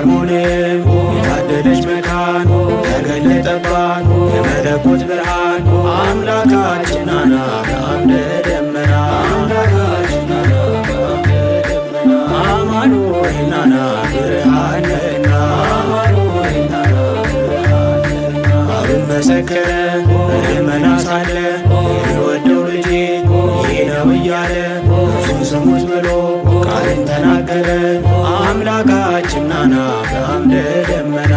አርሞንዔም የታደለች መካን ተገለጠባት የመለኮት ብርሃን አምላካችን ናና በአምደ ደመና አማኑኤል ናና ብርሃንና አብን መሰከረ በደመና ሳለ የሚወደው ልጄ ይህ ነው እያለ እርሱን ስሙት ብሎ ቃልን ተናገረ አምላካችን ናና በአምደ ደመና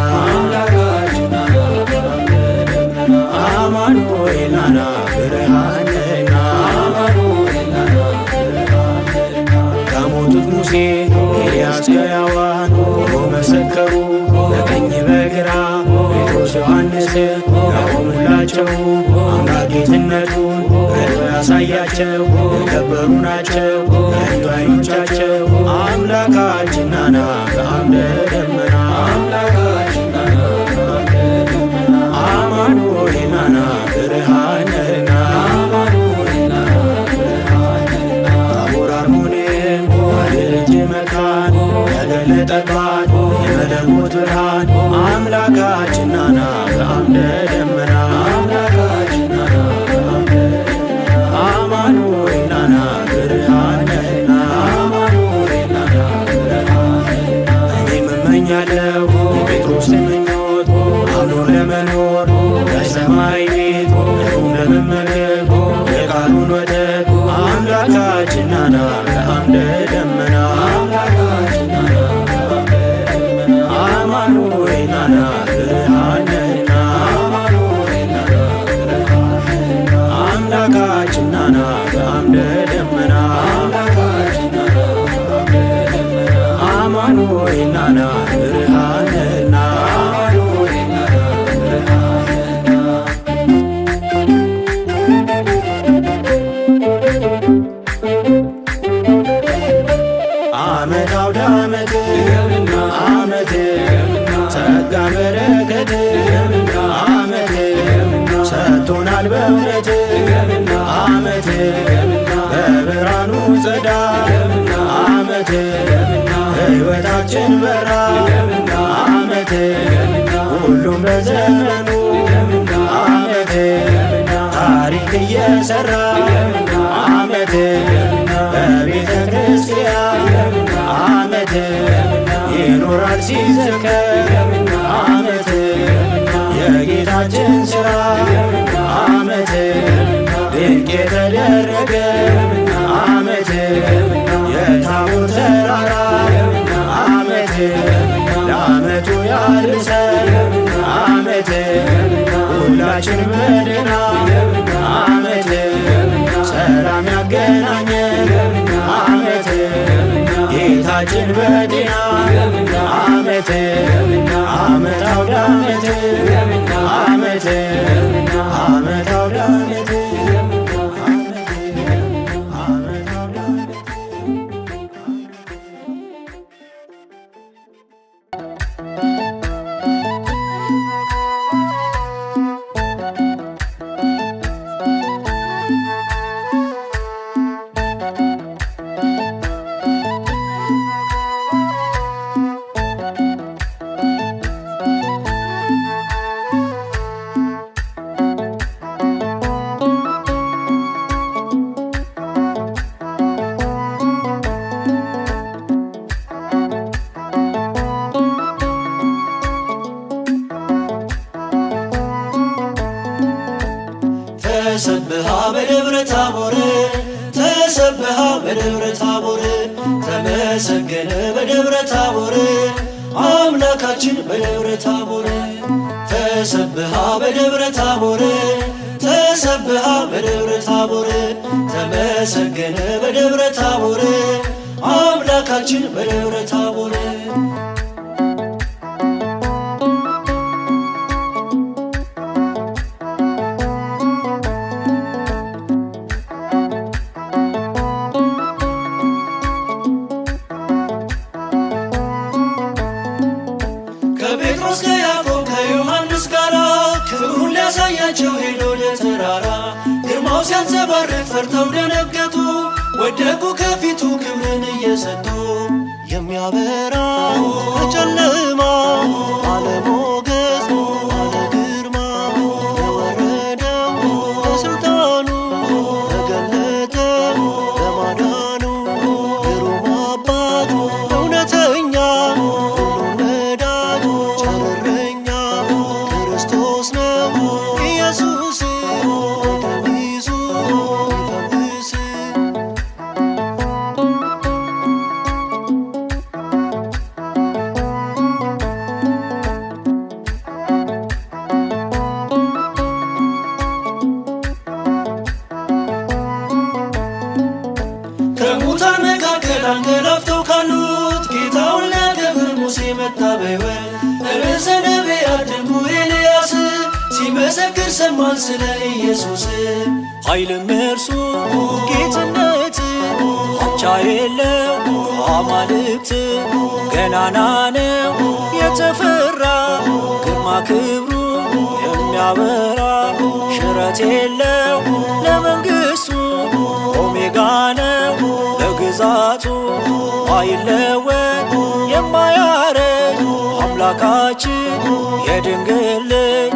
አማኑኤል ናና ብርሃንና ከሞቱት ሙሴ ኤልያስ ከሕያዋን ሆኖ መሰከሩ በቀኝ በግራ ጴጥሮስ ዮሐንስ ያቆምላቸው አምላክ ጌትነቱን በልቶ ያሳያቸው የከበሩ ናቸው በልዩ ዓይኖቻቸው አምላካችን ናና በአምደ ደመና አማኑኤል ናና ብርሃንና ታቦር አርሞንዔም የታደለች መካን ተገለጠባት የመለኮት ብርሃን አምላካችን ናና በአምደ ደመና አማኑኤል ናና ብርሃንና እኔም እመኛለሁ የጴጥሮስን ምኞት አምኖ ለመኖር በሰማይ ቤት እንዲሁም ለመመገብ የቃሉን ወተት አምላካችን ናና በአምደ ደመና አማኑኤል ናና ብርሃንና አምላካችን ናና በአምደ ደመና አማኑኤል ናና ብርሃንና ዓመት አውደ ዓመት ዓመት ጸጋ በረከት ዓመት ሰጥቶናል በእውነት ዓመት በብርሃኑ ጸዳል ዓመት ሕይወታችን በራ ዓመት ሁሉም በዘመኑ ዓመት ታሪክ እየሠራ ዓመት በቤተ ክርስቲያን ዓመት ይኖራል ሲዘከር ዓመት የጌታችን ሥራ ዓመት ድንቅ የተደረገ ዓመት የታቦር ተራራ ዓመት ለዓመቱ ያድርሰን ዓመት ሁላችን በደህና ዓመት ሰላም ያገናኘን ዓመት ጌታችን በጤና ዓመት ዓመት አውደ ዓመት ዓመት ዓመት አውደ ዓመት ተሰብሃ በደብረ ታቦር ተሰብሃ በደብረ ታቦር ተመሰገነ በደብረ ታቦር አምላካችን በደብረ ታቦር ተሰብሃ በደብረ ታቦር ተሰብሃ በደብረ ታቦር ተመሰገነ በደብረ ታቦር አምላካችን በደብረ ታቦር ከጴጥሮስ ከያዕቆብ ከዮሐንስ ጋር ክብሩን ሊያሳያቸው ሄዶ ለተራራ ግርማው ሲያንጸባርቅ ፈርተው ደነገጡ ወደቁ ከፊቱ ክብርን እየሰጡ የሚያበራ በጨለማ ባለሞገስ ባለግርማ የወረደው በስልጣኑ ተገለጠ በማዳኑ ግሩም አባት እውነተኛ ሁሉን ወዳጅ ቸር እረኛ ክርስቶስ ነው ኢየሱስ ቀሚሱ ይፈውስ። ከሙታን መካከል አንገላፍተው ካሉት ጌታውን ሊያከብር ሙሴ መጣ በሕይወት። ርዕሰ ነቢያት ድንቁ ኤልያስ ሲመሰክር ሰማን ስለ ኢየሱስ። ኃይልም እርሱ ጌትነት አቻ የለው አማልክት ገናና ነው የተፈራ ግርማ ክብሩ የሚያበራ ሽረት የለው ለመንግሥቱ ኦሜጋ ነው ለግዛቱ አይለወጥ የማያረጅ አምላካችን የድንግል ልጅ።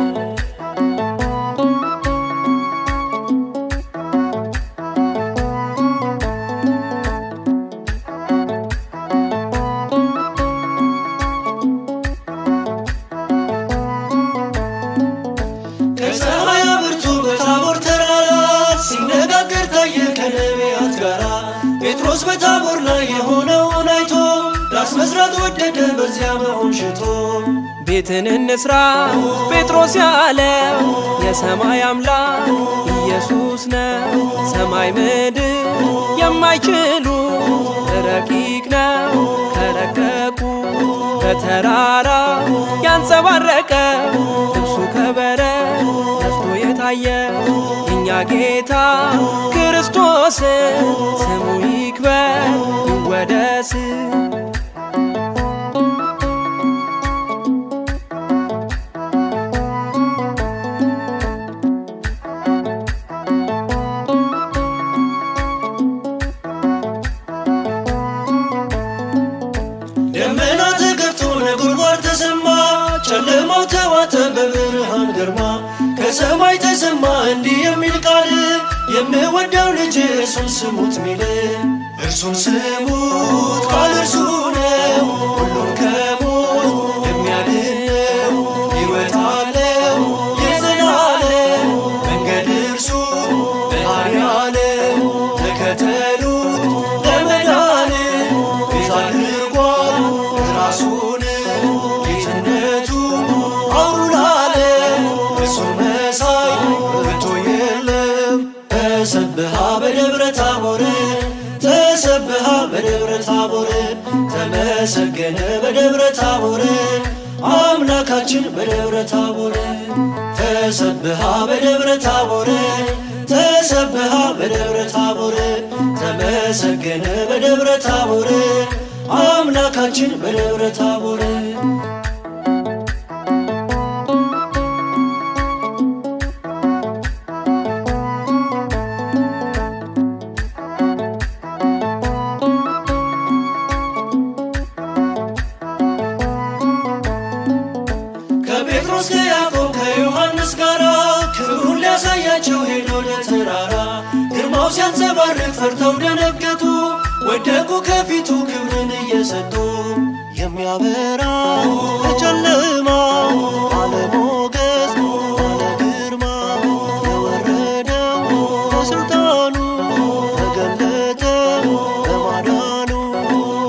ከፀሐይ አብርቶ በታቦር ተራራ ሲነጋገር ታየ ከነቢያት ጋራ። ጴጥሮስ በታቦር ላይ የሆነውን አይቶ ዳስ መስራት ወደደ በዚያ መሆን ሽቶ። ቤትን እንስራ ጴጥሮስ ያለው የሰማይ አምላክ ኢየሱስ ነው። ሰማይ ምድር የማይችሉ ረቂቅ ነው ከረቀቁ በተራራ ያንጸባረቀ ልብሱ ከበረት ነስቶ የታየ የእኛ ጌታ ክርስቶስ ስሙ ይክበር ይወደስ። ደመና ተገፍቶ ነጎድጓድ ተሰማ ጨለማው ተዋጠ በብርሃን ግርማ። ከሰማይ ተሰማ እንዲህ የሚል ቃል የምወደው ልጅ እርሱን ስሙት ሚል። እርሱን ስሙት ቃል እርሱ ነው ሁሉን ከሞት የሚያድነው ሕይወት አለው የዘላለም መንገድ እርሱ መሐሪ አለው ተከተሉት ለመዳን ቤዛ አድርጓል ራሱን ጌትነቱ አውላለም እርሱን መሳይ ከቶ የለም። ተሰብሃ በደብረ ታቦር ተሰብሃ በደብረ ታቦር ተመሰገነ በደብረ ታቦር አምላካችን በደብረ ታቦር። ተሰብሃ በደብረ ታቦር ተሰብሃ በደብረ ታቦር ተመሰገነ በደብረ ታቦር አምላካችን በደብረ ታቦር። ከጴጥሮስ ከያዕቆብ ከዮሐንስ ጋራ ክብሩን ሊያሳያቸው ሄዶ ለተራራ። ግርማው ሲያንጸባርቅ ፈርተው ደነገጡ ወደቁ ከፊቱ ክብርን እየሰጡ። የሚያበራ በጨለማ ባለሞገስ ባለግርማ የወረደው በስልጣኑ ተገለጠ በማዳኑ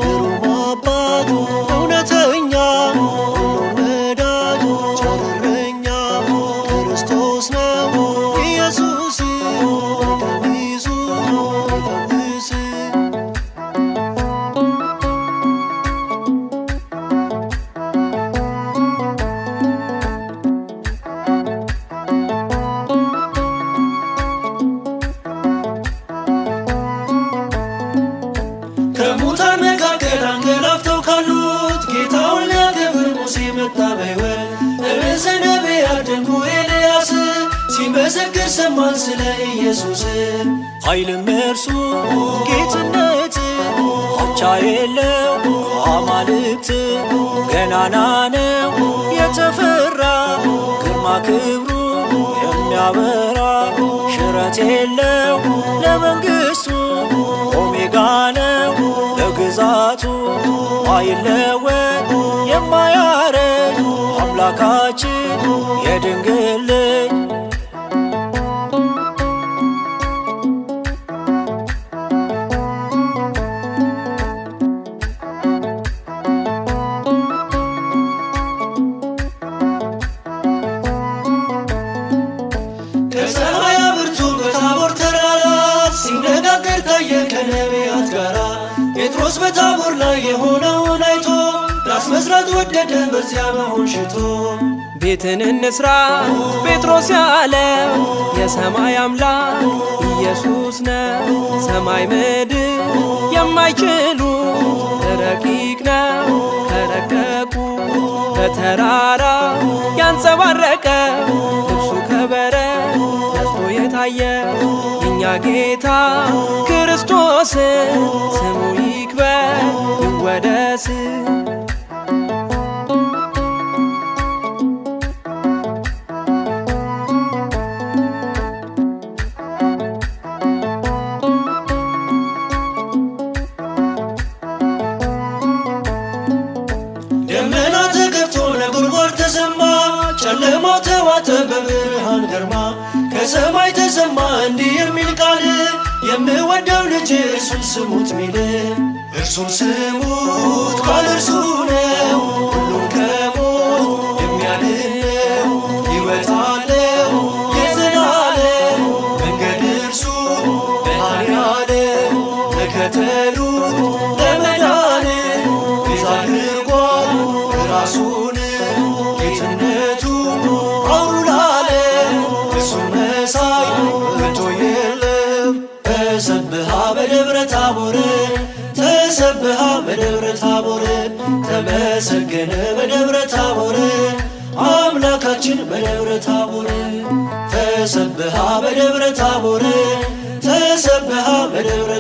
ግሩም አባት እውነተኛ ሁሉን ወዳጅ ቸር እረኛ ክርስቶስ ነው ኢየሱስ ቀሚሱ ይፈውስ። ከሙታን መካከል አንገላፍተው ካሉት ጌታውን ሊያከብር ሙሴ መጣ በሕይወት። ርዕሰ ነቢያት ድንቁ ኤልያስ ሲመሰክር ሰማን ስለ ኢየሱስ። ኃይልም እርሱ ጌትነት አቻ የለው ከአማልክት ገናና ነው የተፈራ ግርማ ክብሩ የሚያበራ ሽረት የለው ለመንግሥቱ ኦሜጋ ነው ለግዛቱ ማይለወጥ የማያረጅ አምላካችን የድንግል ልጅ ከፀሐይ ብርቱ በታቦር ተራራ ሲነጋገር ታየ ከነቢያት ጋራ ጴጥሮስ በታቦር ላይ የሆነውን አይቶ ራስ መስራት ወደደ በዚያ መሆን ሽቶ ቤትን እንስራ ጴጥሮስ ያለው የሰማይ አምላክ ኢየሱስ ነው። ሰማይ ምድር የማይችሉ ረቂቅ ነው ከረቀቁ በተራራ ያንጸባረቀ ልብሱ ከበረት ነጽቶ የታየ የእኛ ጌታ ክርስቶስ ስሙ ይክበር ይወደስ። ደመና ተገፍቶ ነጎድጓድ ተሰማ ጨለማው ተዋጠ በብርሃን ግርማ ከሰማይ ተሰማ እንዲህ የሚል ቃል የምወደው ልጅ እርሱን ስሙት ሚል እርሱን ስሙት ቃል እርሱ ነው ሁሉን ከሞት የሚያድን ነው ሕይወት አለው የዘላለም መንገድ እርሱ መድኃኔዓለም ተከተሉት ለመዳን ቤዛ አድርጓል ራሱን ጌትነቱ አውሩ ለዓለም እሱን መሳይ ከቶ የለም። ተሰብሃ በደብረ ታቦር ተሰብሃ በደብረ ታቦር ተመሰገነ በደብረ ታቦር አምላካችን በደብረ ታቦር ተሰብሃ በደብረ ታቦር ተሰብሃ በደብረ